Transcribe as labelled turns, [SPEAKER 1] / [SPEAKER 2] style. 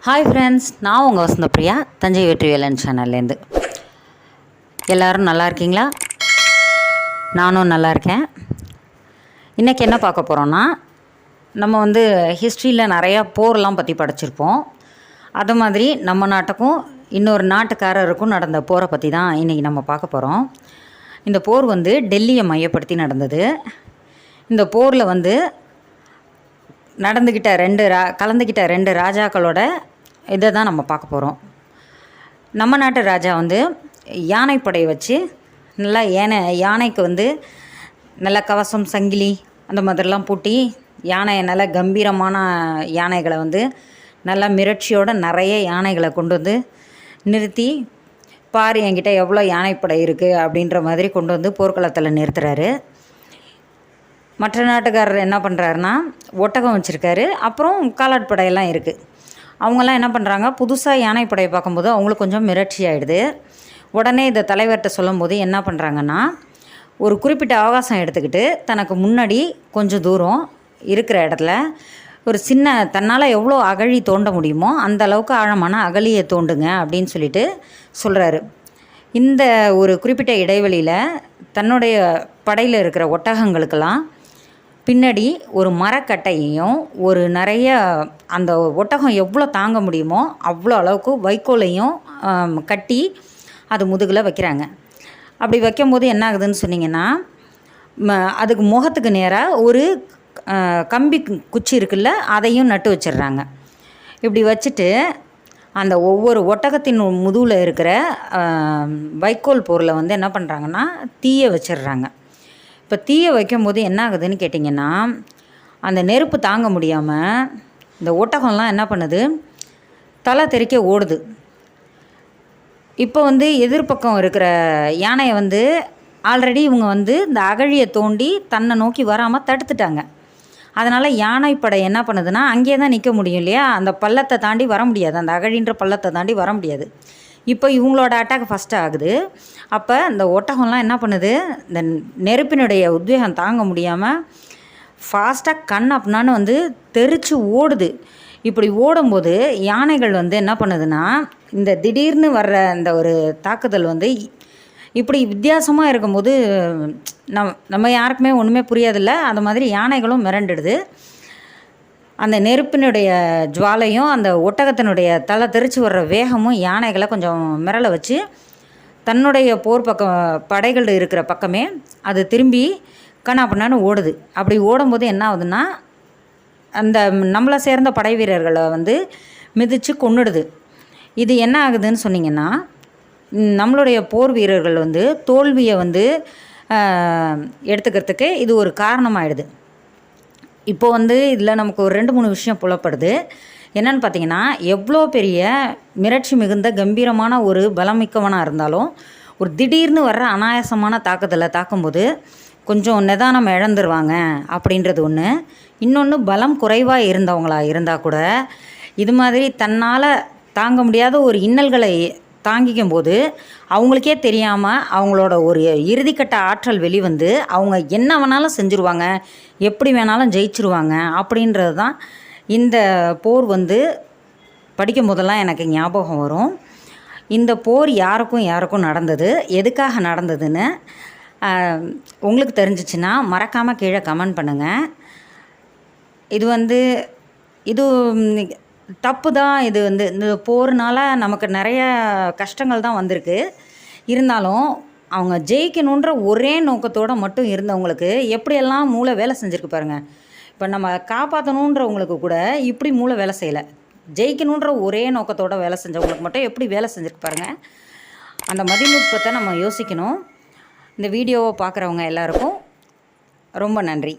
[SPEAKER 1] Hi friends, நான் உங்கள் வசந்தபிரியா, தஞ்சை வெற்றிவேலன் சேனல்லேருந்து. எல்லோரும் நல்லா இருக்கீங்களா? நானும் நல்லா இருக்கேன். இன்றைக்கி என்ன பார்க்க போகிறோன்னா, நம்ம ஹிஸ்ட்ரியில் நிறையா போர்லாம் பற்றி படிச்சிருப்போம். அது மாதிரி நம்ம நாட்டுக்கும் இன்னொரு நாட்டுக்காரருக்கும் நடந்த போரை பற்றி தான் இன்றைக்கி நம்ம பார்க்க போகிறோம். இந்த போர் டெல்லியை மையப்படுத்தி நடந்தது. இந்த போரில் கலந்துக்கிட்ட ரெண்டு ராஜாக்களோட இதை தான் நம்ம பார்க்க போகிறோம். நம்ம நாட்டு ராஜா யானைப்படை வச்சு நல்லா யானைக்கு நல்லா கவசம், சங்கிலி அந்த மாதிரிலாம் பூட்டி யானையை நல்லா கம்பீரமான யானைகளை நல்லா மிரட்சியோடு நிறைய யானைகளை கொண்டு நிறுத்தி, பாரு என்கிட்ட எவ்வளோ யானைப்படை இருக்குது அப்படின்ற மாதிரி கொண்டு போர்க்களத்தில் நிறுத்துறாரு. மற்ற நாட்டுக்காரர் என்ன பண்ணுறாருன்னா, ஒட்டகம் வச்சுருக்காரு, அப்புறம் காலாட்படையெல்லாம் இருக்குது. அவங்கெல்லாம் என்ன பண்ணுறாங்க, புதுசாக யானைப்படையை பார்க்கும்போது அவங்களுக்கு கொஞ்சம் மிரட்சி ஆகிடுது. உடனே இதை தலைவர்கிட்ட சொல்லும்போது என்ன பண்ணுறாங்கன்னா, ஒரு குறிப்பிட்ட அவகாசம் எடுத்துக்கிட்டு தனக்கு முன்னாடி கொஞ்சம் தூரம் இருக்கிற இடத்துல ஒரு சின்ன, தன்னால் எவ்வளோ அகழி தோண்ட முடியுமோ அந்த அளவுக்கு ஆழமான அகழியை தோண்டுங்க அப்படின்னு சொல்லிட்டு சொல்கிறாரு. இந்த ஒரு குறிப்பிட்ட இடைவெளியில் தன்னுடைய படையில் இருக்கிற ஒட்டகங்களுக்கெல்லாம் பின்னாடி ஒரு மரக்கட்டையையும் ஒரு நிறைய அந்த ஒட்டகம் எவ்வளோ தாங்க முடியுமோ அவ்வளோ அளவுக்கு வைக்கோலையும் கட்டி அது முதுகில் வைக்கிறாங்க. அப்படி வைக்கும்போது என்ன ஆகுதுன்னு சொன்னிங்கன்னா, அதுக்கு முகத்துக்கு நேராக ஒரு கம்பி குச்சி இருக்குல்ல, அதையும் நட்டு வச்சிடுறாங்க. இப்படி வச்சுட்டு அந்த ஒவ்வொரு ஒட்டகத்தின் முதுகில் இருக்கிற வைக்கோல் பொருளை என்ன பண்ணுறாங்கன்னா தீயை வச்சிடுறாங்க. இப்போ தீயை வைக்கும்போது என்ன ஆகுதுன்னு கேட்டிங்கன்னா, அந்த நெருப்பு தாங்க முடியாமல் இந்த ஒட்டகம்லாம் என்ன பண்ணுது, தலை தெறிக்க ஓடுது. இப்போ எதிர்பக்கம் இருக்கிற யானையை ஆல்ரெடி இவங்க இந்த அகழியை தோண்டி தன்னை நோக்கி வராமல் தடுத்துட்டாங்க. அதனால் யானைப்படை என்ன பண்ணுதுன்னா, அங்கேயே தான் நிற்க முடியும் இல்லையா, அந்த பள்ளத்தை தாண்டி வர முடியாது, அந்த அகழின்ற பள்ளத்தை தாண்டி வர முடியாது. இப்போ இவங்களோட அட்டாக் ஃபஸ்ட்டு ஆகுது. அப்போ இந்த ஒட்டகம்லாம் என்ன பண்ணுது, இந்த நெருப்பினுடைய உத்வேகம் தாங்க முடியாமல் ஃபாஸ்ட்டாக அப்படின்னான்னு தெரிச்சு ஓடுது. இப்படி ஓடும்போது யானைகள் என்ன பண்ணுதுன்னா, இந்த திடீர்னு வர்ற இந்த ஒரு தாக்குதல் இப்படி வித்தியாசமாக இருக்கும்போது நம்ம யாருக்குமே ஒன்றுமே புரியாதில்ல, அது மாதிரி யானைகளும் மிரண்டுடுது. அந்த நெருப்பினுடைய ஜுவாலையும் அந்த ஒட்டகத்தினுடைய தலை தெரிச்சு வர்ற வேகமும் யானைகளை கொஞ்சம் மிரள வச்சு தன்னுடைய போர் படைகள் இருக்கிற பக்கமே அது திரும்பி கண்ணாப்பண்ணான்னு ஓடுது. அப்படி ஓடும்போது என்ன ஆகுதுன்னா, அந்த நம்மளை சேர்ந்த படை வீரர்களை மிதித்து கொன்னுடுது. இது என்ன ஆகுதுன்னு சொன்னிங்கன்னா, நம்மளுடைய போர் வீரர்கள் தோல்வியை எடுத்துக்கிறதுக்கு இது ஒரு காரணமாகிடுது. இப்போது இதில் நமக்கு ஒரு 2-3 விஷயம் புலப்படுது. என்னென்னு பார்த்தீங்கன்னா, எவ்வளோ பெரிய மிரட்சி மிகுந்த கம்பீரமான ஒரு பலமிக்கவனாக இருந்தாலும் ஒரு திடீர்னு வர்ற அனாயாசமான தாக்குதலை தாக்கும்போது கொஞ்சம் நிதானம் இழந்துருவாங்க அப்படின்றது ஒன்று. இன்னொன்று, பலம் குறைவாக இருந்தவங்களாக இருந்தால் கூட இது மாதிரி தன்னால் தாங்க முடியாத ஒரு இன்னல்களை தாங்கிக்கும் போது அவங்களுக்கே தெரியாமல் அவங்களோட ஒரு இறுதிக்கட்ட ஆற்றல் அவங்க என்ன வேணாலும் செஞ்சுருவாங்க, எப்படி வேணாலும் ஜெயிச்சிருவாங்க அப்படின்றது தான் இந்த போர் படிக்கும் போதெல்லாம் எனக்கு ஞாபகம் வரும். இந்த போர் யாருக்கும் நடந்தது, எதுக்காக நடந்ததுன்னு உங்களுக்கு தெரிஞ்சிச்சுன்னா மறக்காமல் கீழே கமெண்ட் பண்ணுங்கள். இது தப்பு தான். இது இந்த போர்னால் நமக்கு நிறைய கஷ்டங்கள் தான் வந்திருக்கு. இருந்தாலும் அவங்க ஜெயிக்கணுன்ற ஒரே நோக்கத்தோடு மட்டும் இருந்தவங்களுக்கு எப்படியெல்லாம் மூளை வேலை செஞ்சுருக்கு பாருங்கள். இப்போ நம்ம காப்பாற்றணுன்றவங்களுக்கு கூட இப்படி மூளை வேலை செய்யலை, ஜெயிக்கணுன்ற ஒரே நோக்கத்தோடு வேலை செஞ்சவங்களுக்கு மட்டும் எப்படி வேலை செஞ்சுருக்கு பாருங்கள். அந்த மதிநுட்பத்தை நம்ம யோசிக்கணும். இந்த வீடியோவை பார்க்குறவங்க எல்லாருக்கும் ரொம்ப நன்றி.